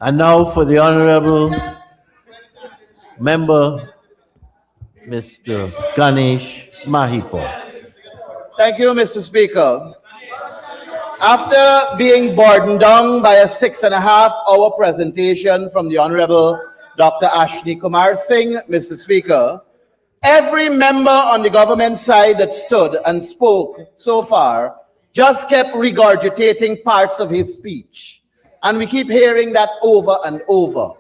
And now for the Honorable Member, Mr. Ganesh Mahipaul. Thank you, Mr. Speaker. After being burdened down by a 6.5-hour presentation from the Honorable Dr. Ashni Kumar Singh, Mr. Speaker, every member on the government side that stood and spoke so far just kept regurgitating parts of his speech. And we keep hearing that over and over.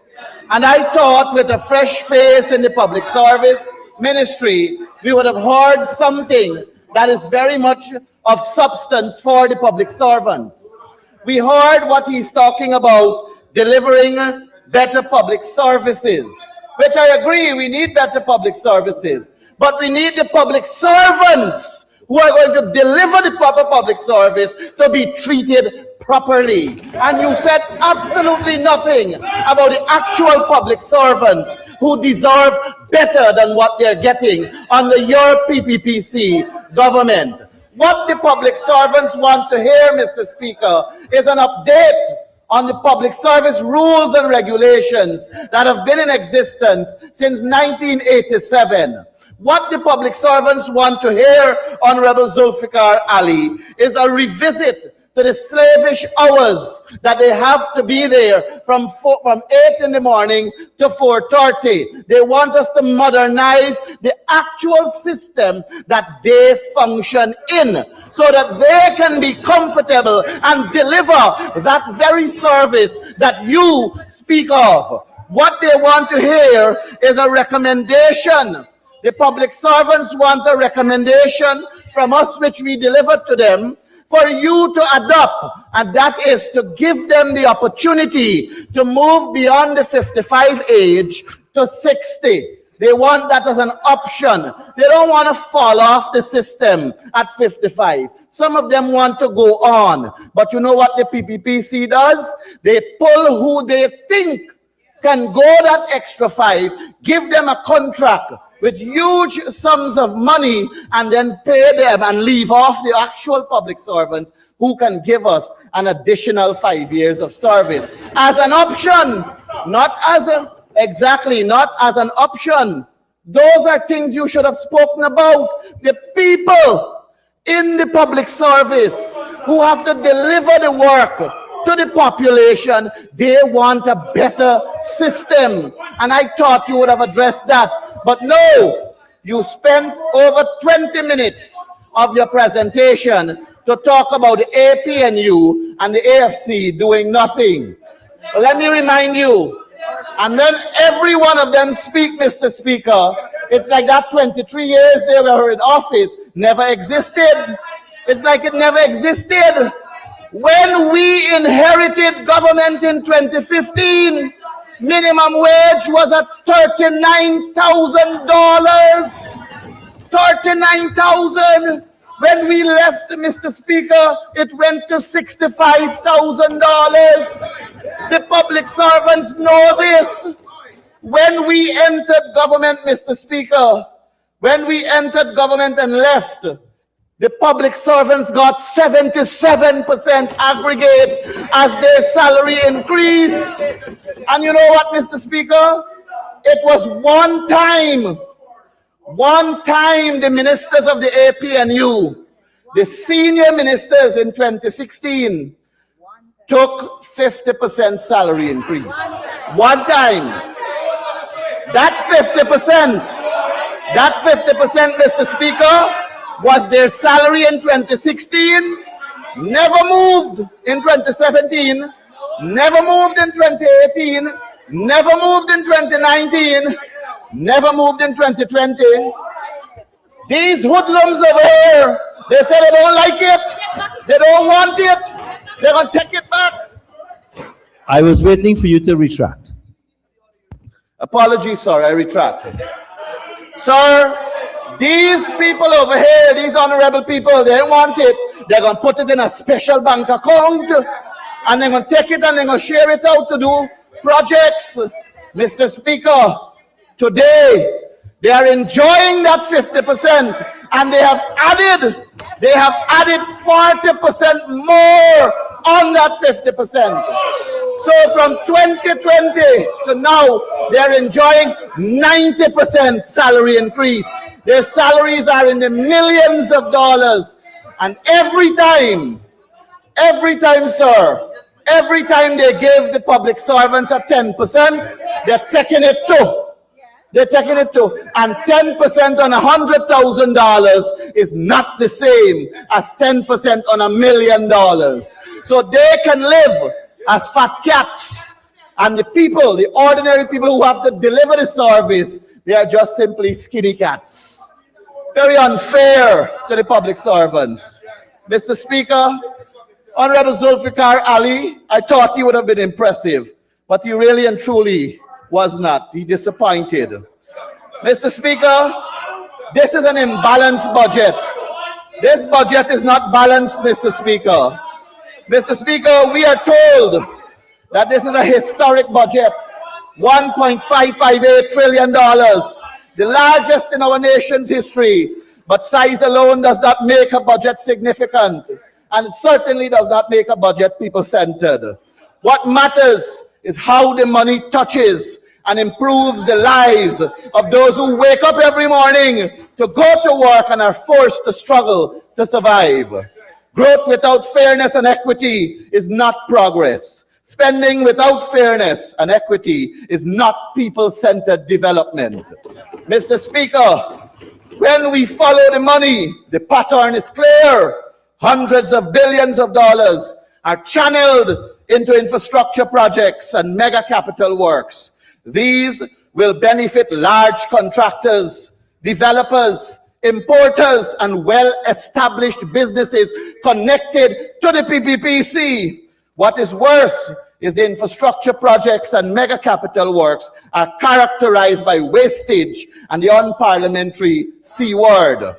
And I thought with a fresh face in the public service ministry, we would have heard something that is very much of substance for the public servants. We heard what he's talking about, delivering better public services, which I agree, we need better public services, but we need the public servants who are going to deliver the proper public service to be treated properly. And you said absolutely nothing about the actual public servants who deserve better than what they're getting under your PPPC government. What the public servants want to hear, Mr. Speaker, is an update on the public service rules and regulations that have been in existence since 1987. What the public servants want to hear, Honorable Zulfikar Ali, is a revisit to the slavish hours that they have to be there from 8 in the morning to 4:30. They want us to modernize the actual system that they function in so that they can be comfortable and deliver that very service that you speak of. What they want to hear is a recommendation. The public servants want a recommendation from us which we deliver to them for you to adopt, and that is to give them the opportunity to move beyond the 55 age to 60. They want that as an option. They don't want to fall off the system at 55. Some of them want to go on. But you know what the PPPC does? They pull who they think can go that extra 5, give them a contract with huge sums of money, and then pay them and leave off the actual public servants who can give us an additional 5 years of service as an option, not as not as an option. Those are things you should have spoken about. The people in the public service who have to deliver the work to the population, they want a better system. And I thought you would have addressed that. But no, you spent over 20 minutes of your presentation to talk about the APNU and the AFC doing nothing. But let me remind you, and when every one of them speak, Mr. Speaker, it's like that 23 years they were in office never existed. It's like it never existed. When we inherited government in 2015, minimum wage was at $39,000. $39,000. When we left, Mr. Speaker, it went to $65,000. The public servants know this. When we entered government, Mr. Speaker, when we entered government and left, the public servants got 77% aggregate as their salary increase. And you know what, Mr. Speaker? It was one time the ministers of the APNU, the senior ministers in 2016, took 50% salary increase. One time. That 50%, Mr. Speaker, was their salary in 2016, never moved in 2017, never moved in 2018, never moved in 2019, never moved in 2020. These hoodlums over here, they say they don't like it, they don't want it, they're going to take it back. I was waiting for you to retract. Apologies, sir, I retract. Sir, these people over here, these honorable people, they don't want it. They're going to put it in a special bank account, and they're going to take it and they're going to share it out to do projects. Mr. Speaker, today, they are enjoying that 50%. And they have added 40% more on that 50%. So from 2020 to now, they're enjoying 90% salary increase. Their salaries are in the millions of dollars. And every time, sir, every time they give the public servants a 10%, they're taking it too. They're taking it too. And 10% on $100,000 is not the same as 10% on $1 million. So they can live as fat cats. And the people, the ordinary people who have to deliver the service, they are just simply skinny cats. Very unfair to the public servants. Mr. Speaker, Honorable Zulfikar Ali, I thought he would have been impressive, but he really and truly was not. He disappointed. Mr. Speaker, this is an imbalanced budget. This budget is not balanced, Mr. Speaker. Mr. Speaker, we are told that this is a historic budget, $1.558 trillion, the largest in our nation's history, but size alone does not make a budget significant, and it certainly does not make a budget people-centered. What matters is how the money touches and improves the lives of those who wake up every morning to go to work and are forced to struggle to survive. Growth without fairness and equity is not progress. Spending without fairness and equity is not people-centered development. Mr. Speaker, when we follow the money, the pattern is clear. Hundreds of billions of dollars are channeled into infrastructure projects and mega capital works. These will benefit large contractors, developers, importers, and well-established businesses connected to the PPPC. What is worse is the infrastructure projects and mega capital works are characterized by wastage and the unparliamentary C word.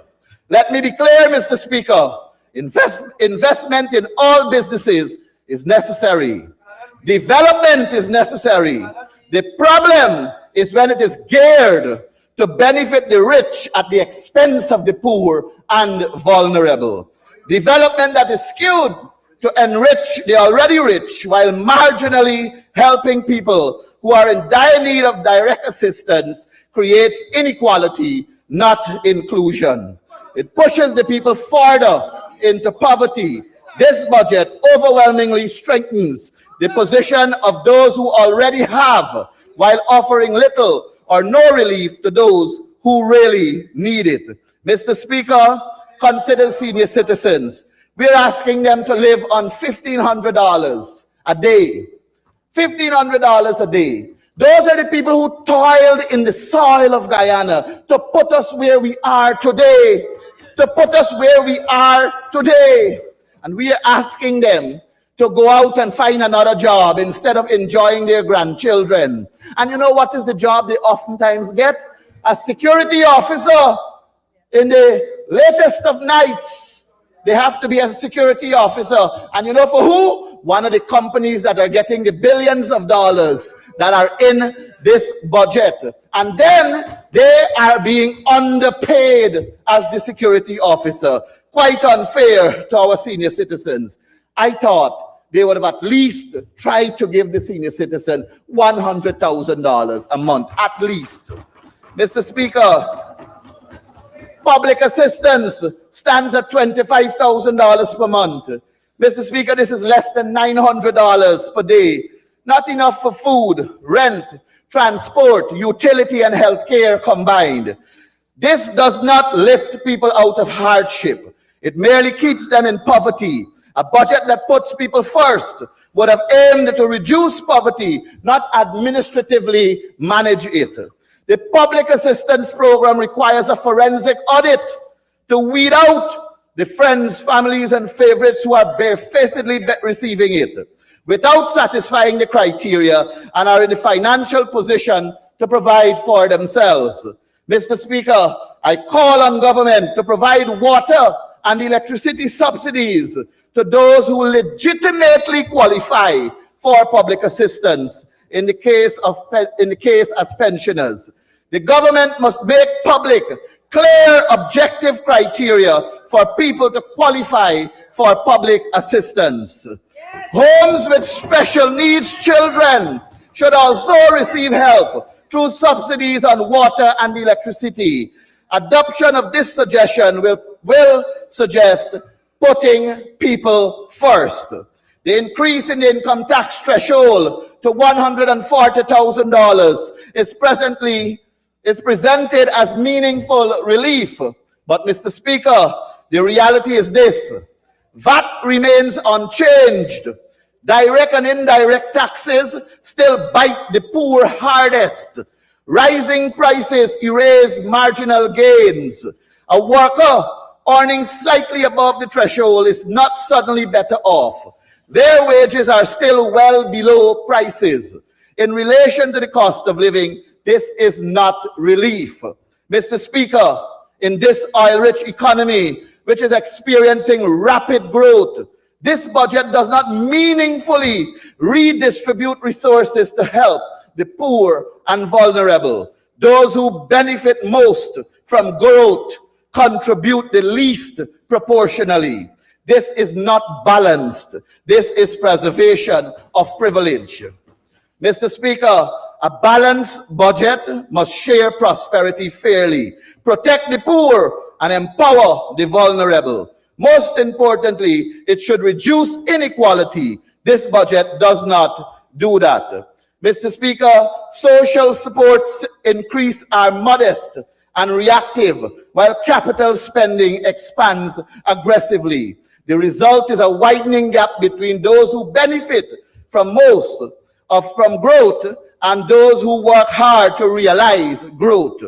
Let me be clear, Mr. Speaker. Investment in all businesses is necessary. Development is necessary. The problem is when it is geared to benefit the rich at the expense of the poor and vulnerable. Development that is skewed to enrich the already rich while marginally helping people who are in dire need of direct assistance creates inequality, not inclusion. It pushes the people further into poverty. This budget overwhelmingly strengthens the position of those who already have, while offering little or no relief to those who really need it. Mr. Speaker, consider senior citizens. We're asking them to live on $1,500 a day. $1,500 a day. Those are the people who toiled in the soil of Guyana to put us where we are today. And we are asking them to go out and find another job instead of enjoying their grandchildren. And you know what is the job they oftentimes get? A security officer in the latest of nights. They have to be a security officer. And you know for who? One of the companies that are getting the billions of dollars that are in this budget. And then they are being underpaid as the security officer. Quite unfair to our senior citizens. I thought they would have at least tried to give the senior citizen $100,000 a month, at least. Mr. Speaker, public assistance stands at $25,000 per month. Mr. Speaker, this is less than $900 per day. Not enough for food, rent, transport, utility, and health care combined. This does not lift people out of hardship. It merely keeps them in poverty. A budget that puts people first would have aimed to reduce poverty, not administratively manage it. The public assistance program requires a forensic audit to weed out the friends, families, and favorites who are barefacedly receiving it without satisfying the criteria and are in the financial position to provide for themselves. Mr. Speaker, I call on government to provide water and electricity subsidies to those who legitimately qualify for public assistance in the case as pensioners. The government must make public clear, objective criteria for people to qualify for public assistance. Homes with special needs children should also receive help through subsidies on water and electricity. Adoption of this suggestion will suggest putting people first. The increase in the income tax threshold to $140,000 is presented as meaningful relief. But Mr. Speaker, the reality is this: VAT remains unchanged. Direct and indirect taxes still bite the poor hardest. Rising prices erase marginal gains. A worker earning slightly above the threshold is not suddenly better off. Their wages are still well below prices. In relation to the cost of living, this is not relief. Mr. Speaker, in this oil-rich economy, which is experiencing rapid growth, this budget does not meaningfully redistribute resources to help the poor and vulnerable. Those who benefit most from growth contribute the least proportionally. This is not balanced. This is preservation of privilege. Mr. Speaker, a balanced budget must share prosperity fairly, protect the poor, and empower the vulnerable. Most importantly, it should reduce inequality. This budget does not do that. Mr. Speaker, social support increase are modest and reactive, while capital spending expands aggressively. The result is a widening gap between those who benefit from growth and those who work hard to realize growth.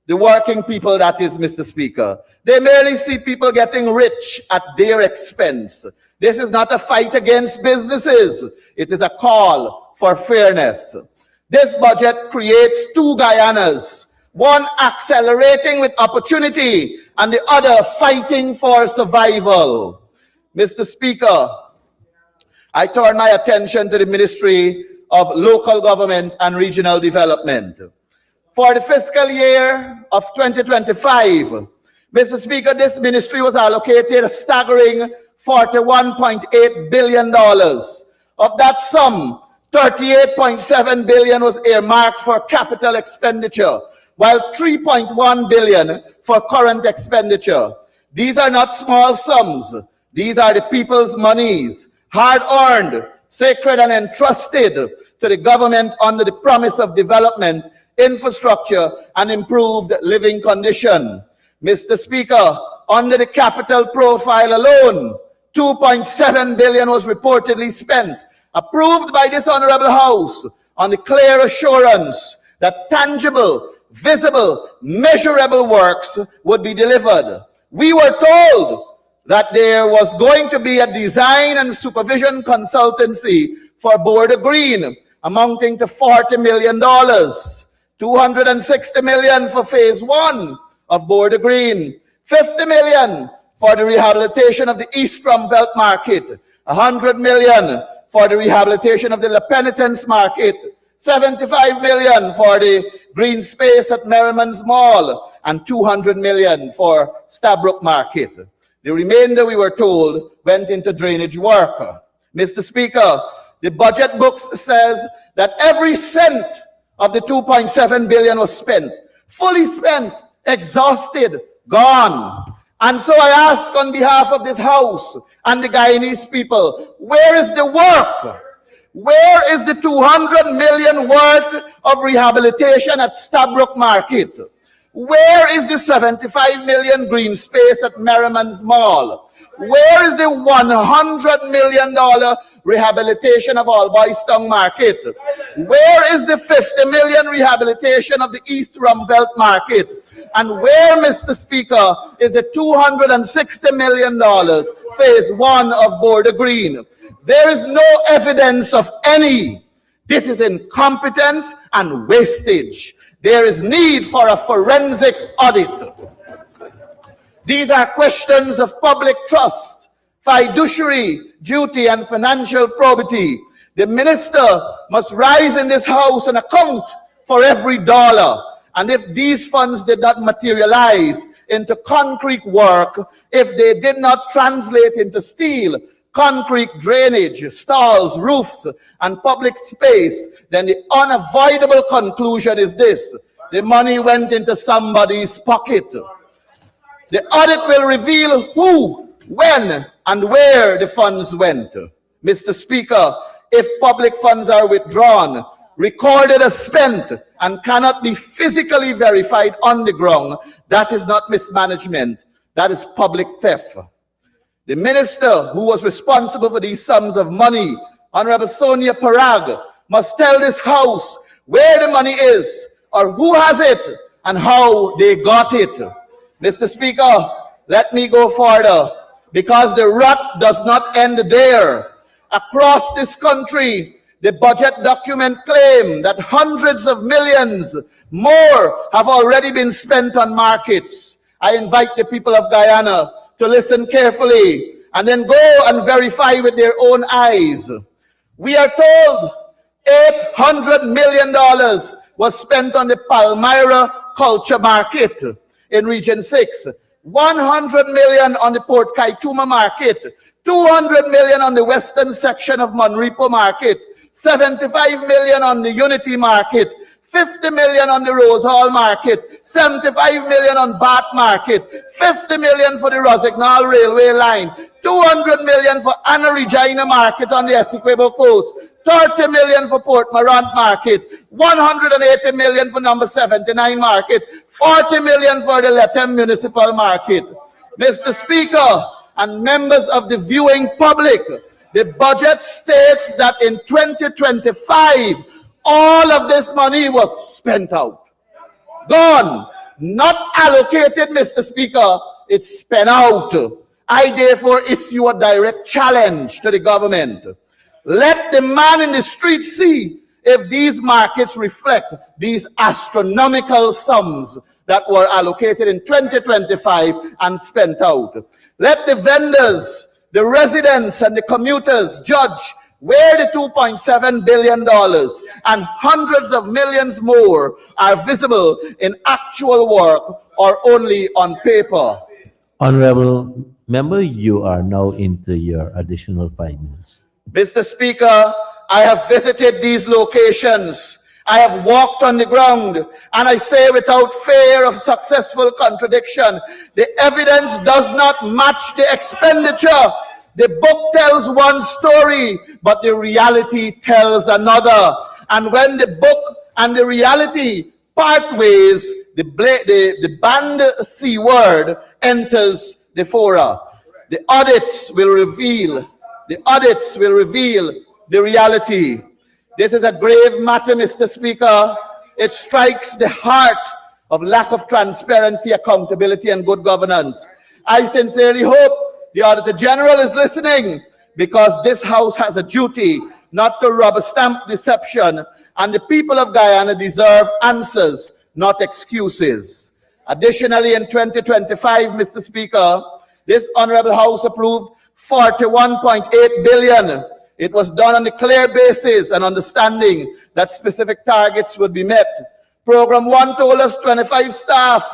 The working people, that is, Mr. Speaker. They merely see people getting rich at their expense. This is not a fight against businesses. It is a call for fairness. This budget creates two Guyanas, one accelerating with opportunity and the other fighting for survival. Mr. Speaker, I turn my attention to the Ministry of Local Government and Regional Development. For the fiscal year of 2025, Mr. Speaker, this ministry was allocated a staggering $41.8 billion. Of that sum, $38.7 billion was earmarked for capital expenditure, while $3.1 billion for current expenditure. These are not small sums. These are the people's monies, hard-earned, sacred and entrusted to the government under the promise of development, infrastructure, and improved living condition. Mr. Speaker, under the capital profile alone, $2.7 billion was reportedly spent, approved by this Honorable House, on the clear assurance that tangible, visible, measurable works would be delivered. We were told that there was going to be a design and supervision consultancy for Border Green, amounting to $40 million, $260 million for phase 1 of Border Green, $50 million for the rehabilitation of the East Rumvelt Market, $100 million for the rehabilitation of the La Penitence Market, $75 million for the green space at Merriman's Mall, and $200 million for Stabrook Market. The remainder, we were told, went into drainage work. Mr. Speaker, the budget books says that every cent of the $2.7 billion was spent, fully spent, exhausted, gone. And so I ask on behalf of this House and the Guyanese people, where is the work? Where is the $200 million worth of rehabilitation at Stabrook Market? Where is the $75 million green space at Merriman's Mall? Where is the $100 million rehabilitation of Alboystown Market? Where is the $50 million rehabilitation of the East Rumvelt Market? And where, Mr. Speaker, is the $260 million phase 1 of Border Green? There is no evidence of any. This is incompetence and wastage. There is need for a forensic audit. These are questions of public trust, fiduciary duty, and financial probity. The minister must rise in this House and account for every dollar And if these funds did not materialize into concrete work, if they did not translate into steel, concrete drainage, stalls, roofs, and public space, then the unavoidable conclusion is this: the money went into somebody's pocket. The audit will reveal who, when, and where the funds went. Mr. Speaker, if public funds are withdrawn, recorded as spent, and cannot be physically verified on the ground, that is not mismanagement, that is public theft. The minister who was responsible for these sums of money, Honorable Sonia Parag, must tell this House where the money is, or who has it, and how they got it. Mr. Speaker, let me go further, because the rot does not end there. Across this country, the budget document claims that hundreds of millions more have already been spent on markets. I invite the people of Guyana to listen carefully and then go and verify with their own eyes. We are told $800 million was spent on the Palmyra Culture Market in Region 6, 100 million on the Port Kaituma Market, 200 million on the western section of Monrepo Market, 75 million on the Unity Market, 50 million on the Rose Hall Market, 75 million on Bath Market, 50 million for the Rosignol Railway Line, 200 million for Anna Regina Market on the Essequibo Coast, 30 million for Port Morant Market, 180 million for number 79 Market, 40 million for the Lethem Municipal Market. Mr. Speaker and members of the viewing public, the budget states that in 2025, all of this money was spent out. Gone. Not allocated, Mr. Speaker. It's spent out. I therefore issue a direct challenge to the government. Let the man in the street see if these markets reflect these astronomical sums that were allocated in 2025 and spent out. Let the vendors, the residents, and the commuters judge where the $2.7 billion and hundreds of millions more are visible in actual work or only on paper. Honorable Member, you are now into your additional 5 minutes. Mr. Speaker, I have visited these locations. I have walked on the ground, and I say without fear of successful contradiction, the evidence does not match the expenditure. The book tells one story, but the reality tells another. And when the book and the reality part ways, the banned C word enters the fora. The audits will reveal the reality. This is a grave matter, Mr. Speaker. It strikes the heart of lack of transparency, accountability, and good governance. I sincerely hope the Auditor General is listening, because this House has a duty not to rubber stamp deception, and the people of Guyana deserve answers, not excuses. Additionally, in 2025, Mr. Speaker, this Honorable House approved $41.8 billion. It was done on the clear basis and understanding that specific targets would be met. Program 1 told us 25 staff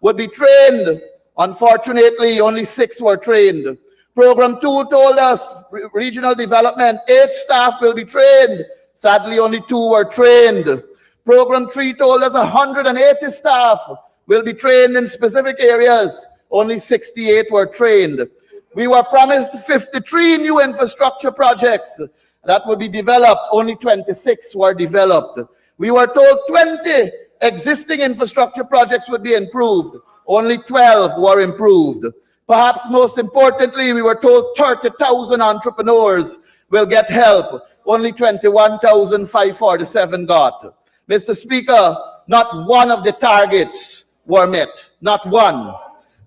would be trained. Unfortunately, only 6 were trained. Program 2 told us regional development, 8 staff will be trained. Sadly, only 2 were trained. Program 3 told us 180 staff will be trained in specific areas. Only 68 were trained. We were promised 53 new infrastructure projects that would be developed. Only 26 were developed. We were told 20 existing infrastructure projects would be improved. Only 12 were improved. Perhaps most importantly, we were told 30,000 entrepreneurs will get help. Only 21,547 got. Mr. Speaker, not one of the targets were met. Not one.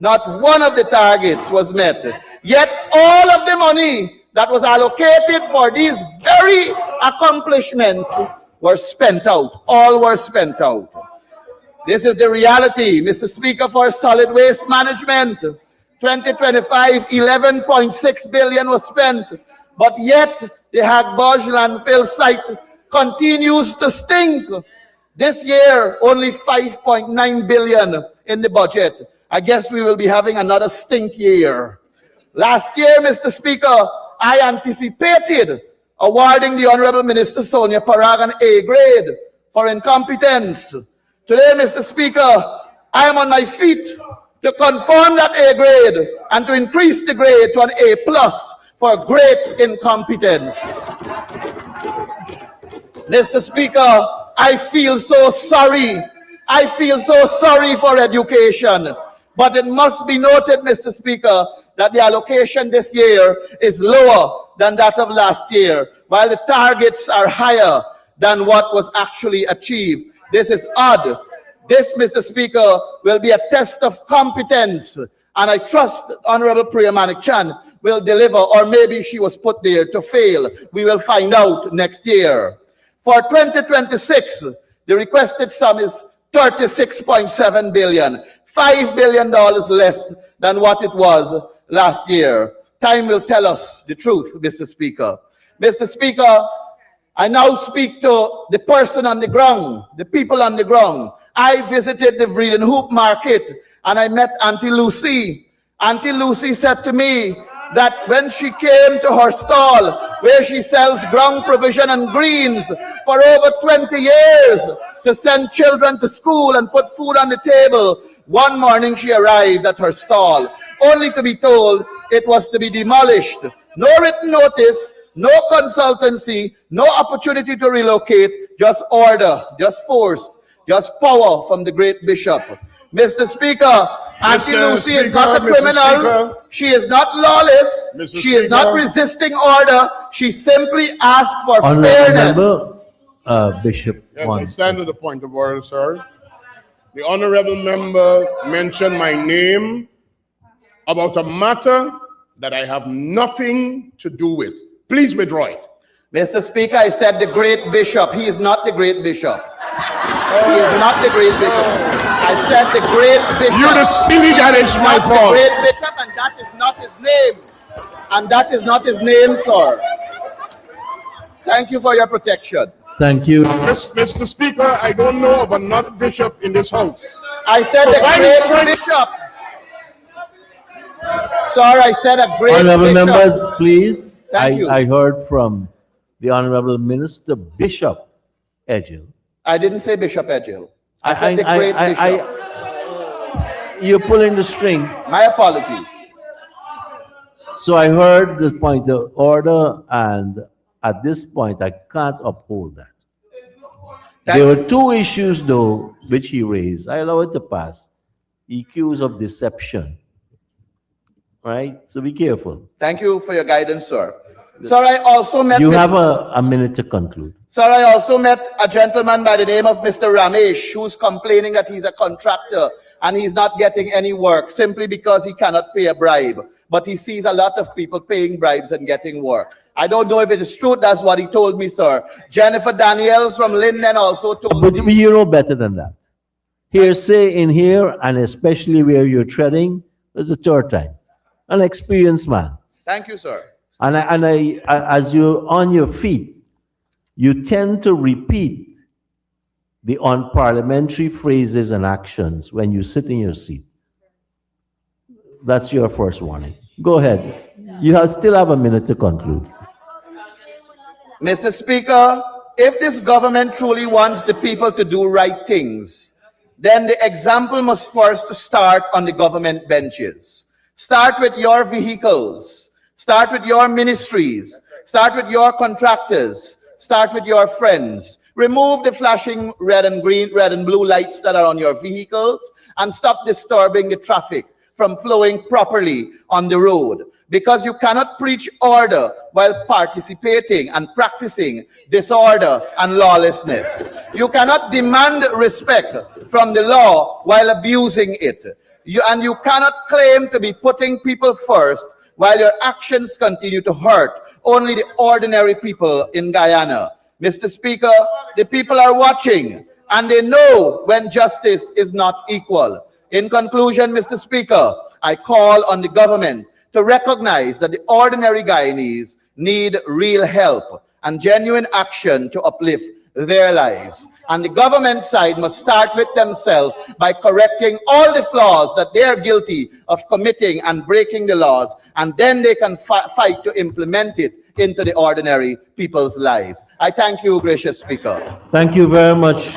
Not one of the targets was met. Yet all of the money that was allocated for these very accomplishments were spent out. All were spent out. This is the reality, Mr. Speaker, for solid waste management. 2025, 11.6 billion was spent, but yet the Hagboj landfill site continues to stink. This year, only 5.9 billion in the budget. I guess we will be having another stink year. Last year, Mr. Speaker, I anticipated awarding the Honorable Minister Sonia Parag an A grade for incompetence. Today, Mr. Speaker, I am on my feet to confirm that A grade and to increase the grade to an A plus for great incompetence. Mr. Speaker, I feel so sorry. I feel so sorry for education. But it must be noted, Mr. Speaker, that the allocation this year is lower than that of last year, while the targets are higher than what was actually achieved. This is odd. This, Mr. Speaker, will be a test of competence, and I trust Honorable Priya Manik-Chan will deliver, or maybe she was put there to fail. We will find out next year. For 2026, the requested sum is 36.7 billion, $5 billion less than what it was last year. Time will tell us the truth, Mr. Speaker. Mr. Speaker, I now speak to the person on the ground, the people on the ground. I visited the Vreeden Hoop Market and I met Auntie Lucy. Auntie Lucy said to me that when she came to her stall where she sells ground provision and greens for over 20 years to send children to school and put food on the table, one morning she arrived at her stall only to be told it was to be demolished. No written notice, no consultancy, no opportunity to relocate, just order, just forced, just power from the great bishop. Mr. Speaker, Auntie Lucy is not a criminal. She is not lawless. She is not resisting order. She simply asked for fairness. Bishop Yes, I stand to the point of order, sir. The honorable member mentioned my name about a matter that I have nothing to do with. Please withdraw it. Mr. Speaker, I said the great bishop. He is not the great bishop. He is not the great bishop. I said the great bishop. You're the silly Ganesh Mahipaul. The great bishop, and that is not his name. And that is not his name, sir. Thank you for your protection. Thank you. Mr. Speaker, I don't know of another bishop in this house. I said the great bishop. Sir, I said a great Honorable bishop. members, please. Thank you. I heard from the Honorable Minister Bishop Edgell. I didn't say Bishop Edgell. I said the great bishop. You're pulling the string. My apologies. So I heard the point of order, and at this point, I can't uphold that. There were two issues, though, which he raised. I allow it to pass. EQs of deception. Right? So be careful. Thank you for your guidance, sir. Sir, I also met... You have a minute to conclude. Sir, I also met a gentleman by the name of Mr. Ramesh, who's complaining that he's a contractor and he's not getting any work simply because he cannot pay a bribe. But he sees a lot of people paying bribes and getting work. I don't know if it is true. That's what he told me, sir. Jennifer Daniels from Linden also told me. But you know better than that. Hearsay in here, and especially where you're treading, is the third time. An experienced man. Thank you, sir. And as you're on your feet, you tend to repeat the unparliamentary phrases and actions when you sit in your seat. That's your first warning. Go ahead. You still have a minute to conclude. Mr. Speaker, if this government truly wants the people to do right things, then the example must first start on the government benches. Start with your vehicles. Start with your ministries. Start with your contractors. Start with your friends. Remove the flashing red and green, red and blue lights that are on your vehicles and stop disturbing the traffic from flowing properly on the road. Because you cannot preach order while participating and practicing disorder and lawlessness. You cannot demand respect from the law while abusing it. You cannot claim to be putting people first while your actions continue to hurt only the ordinary people in Guyana. Mr. Speaker, the people are watching and they know when justice is not equal. In conclusion, Mr. Speaker, I call on the government to recognize that the ordinary Guyanese need real help and genuine action to uplift their lives. And the government side must start with themselves by correcting all the flaws that they are guilty of committing and breaking the laws, and then they can fight to implement it into the ordinary people's lives. I thank you, gracious Speaker. Thank you very much.